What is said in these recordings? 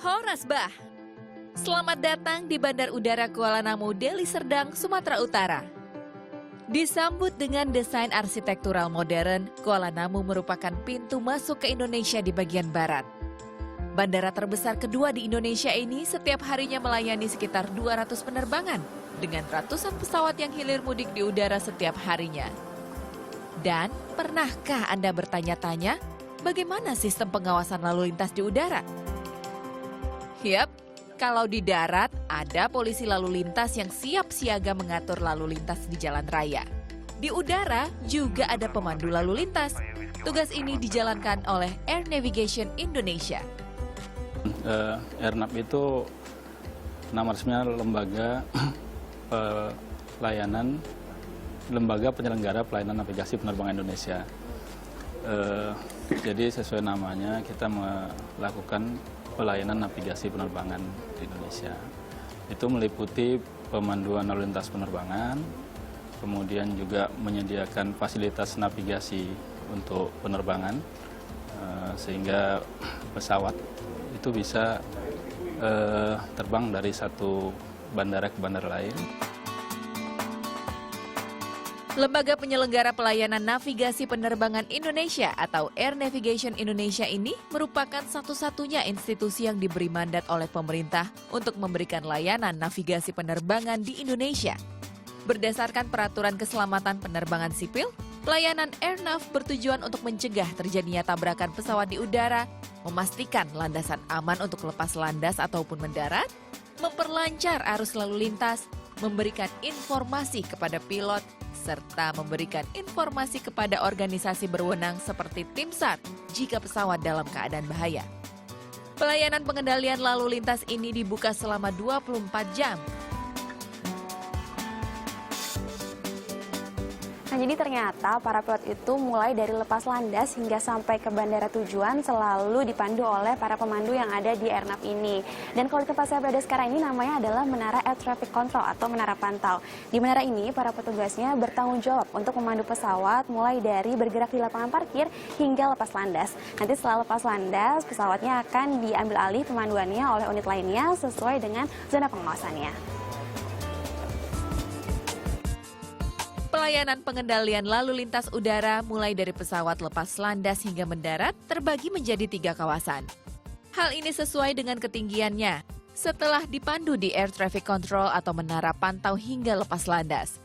Horas Bah. Selamat datang di Bandar Udara Kuala Namu, Deli Serdang, Sumatera Utara. Disambut dengan desain arsitektural modern, Kuala Namu merupakan pintu masuk ke Indonesia di bagian barat. Bandara terbesar kedua di Indonesia ini setiap harinya melayani sekitar 200 penerbangan dengan ratusan pesawat yang hilir mudik di udara setiap harinya. Dan pernahkah Anda bertanya-tanya bagaimana sistem pengawasan lalu lintas di udara? Yap, kalau di darat ada polisi lalu lintas yang siap siaga mengatur lalu lintas di jalan raya. Di udara juga ada pemandu lalu lintas. Tugas ini dijalankan oleh Air Navigation Indonesia. Airnav itu nama resminya lembaga penyelenggara pelayanan navigasi penerbangan Indonesia. Jadi sesuai namanya kita melakukan pelayanan navigasi penerbangan di Indonesia. Itu meliputi pemanduan lalu lintas penerbangan, kemudian juga menyediakan fasilitas navigasi untuk penerbangan, sehingga pesawat itu bisa terbang dari satu bandara ke bandara lain. Lembaga Penyelenggara Pelayanan Navigasi Penerbangan Indonesia atau Air Navigation Indonesia ini merupakan satu-satunya institusi yang diberi mandat oleh pemerintah untuk memberikan layanan navigasi penerbangan di Indonesia. Berdasarkan peraturan keselamatan penerbangan sipil, pelayanan Airnav bertujuan untuk mencegah terjadinya tabrakan pesawat di udara, memastikan landasan aman untuk lepas landas ataupun mendarat, memperlancar arus lalu lintas, memberikan informasi kepada pilot, serta memberikan informasi kepada organisasi berwenang seperti tim SAR jika pesawat dalam keadaan bahaya. Pelayanan pengendalian lalu lintas ini dibuka selama 24 jam. Nah, jadi ternyata para pilot itu mulai dari lepas landas hingga sampai ke bandara tujuan selalu dipandu oleh para pemandu yang ada di Airnav ini. Dan kalau di tempat saya berada sekarang ini namanya adalah Menara Air Traffic Control atau Menara Pantau. Di menara ini para petugasnya bertanggung jawab untuk memandu pesawat mulai dari bergerak di lapangan parkir hingga lepas landas. Nanti setelah lepas landas, pesawatnya akan diambil alih pemanduannya oleh unit lainnya sesuai dengan zona pengawasannya. Pelayanan pengendalian lalu lintas udara mulai dari pesawat lepas landas hingga mendarat terbagi menjadi 3 kawasan. Hal ini sesuai dengan ketinggiannya setelah dipandu di Air Traffic Control atau Menara Pantau hingga lepas landas.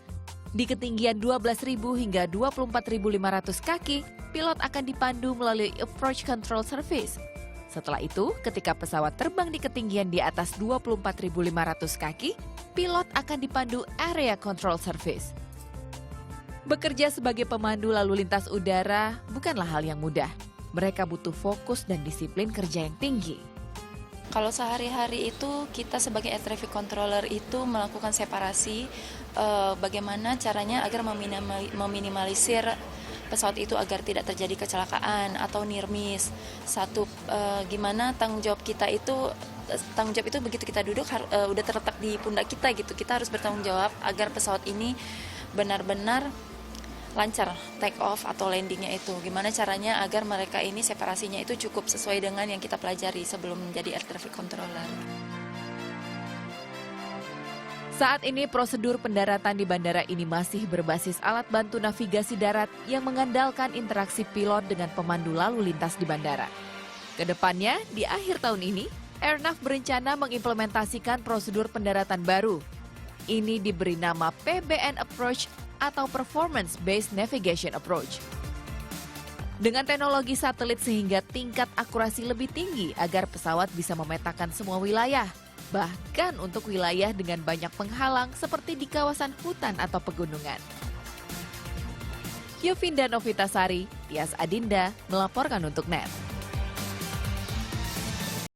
Di ketinggian 12.000 hingga 24.500 kaki, pilot akan dipandu melalui Approach Control Service. Setelah itu, ketika pesawat terbang di ketinggian di atas 24.500 kaki, pilot akan dipandu Area Control Service. Bekerja sebagai pemandu lalu lintas udara bukanlah hal yang mudah. Mereka butuh fokus dan disiplin kerja yang tinggi. Kalau sehari-hari itu kita sebagai air traffic controller itu melakukan separasi bagaimana caranya agar meminimalisir pesawat itu agar tidak terjadi kecelakaan atau near miss. Gimana tanggung jawab itu begitu kita duduk udah terletak di pundak kita gitu. Kita harus bertanggung jawab agar pesawat ini benar-benar lancar take off atau landingnya itu. Gimana caranya agar mereka ini separasinya itu cukup sesuai dengan yang kita pelajari sebelum menjadi air traffic controller. Saat ini prosedur pendaratan di bandara ini masih berbasis alat bantu navigasi darat yang mengandalkan interaksi pilot dengan pemandu lalu lintas di bandara. Kedepannya, di akhir tahun ini, Airnav berencana mengimplementasikan prosedur pendaratan baru. Ini diberi nama PBN Approach atau Performance Based Navigation Approach. Dengan teknologi satelit sehingga tingkat akurasi lebih tinggi agar pesawat bisa memetakan semua wilayah, bahkan untuk wilayah dengan banyak penghalang seperti di kawasan hutan atau pegunungan. Yovinda Novitasari, Tias Adinda melaporkan untuk NET.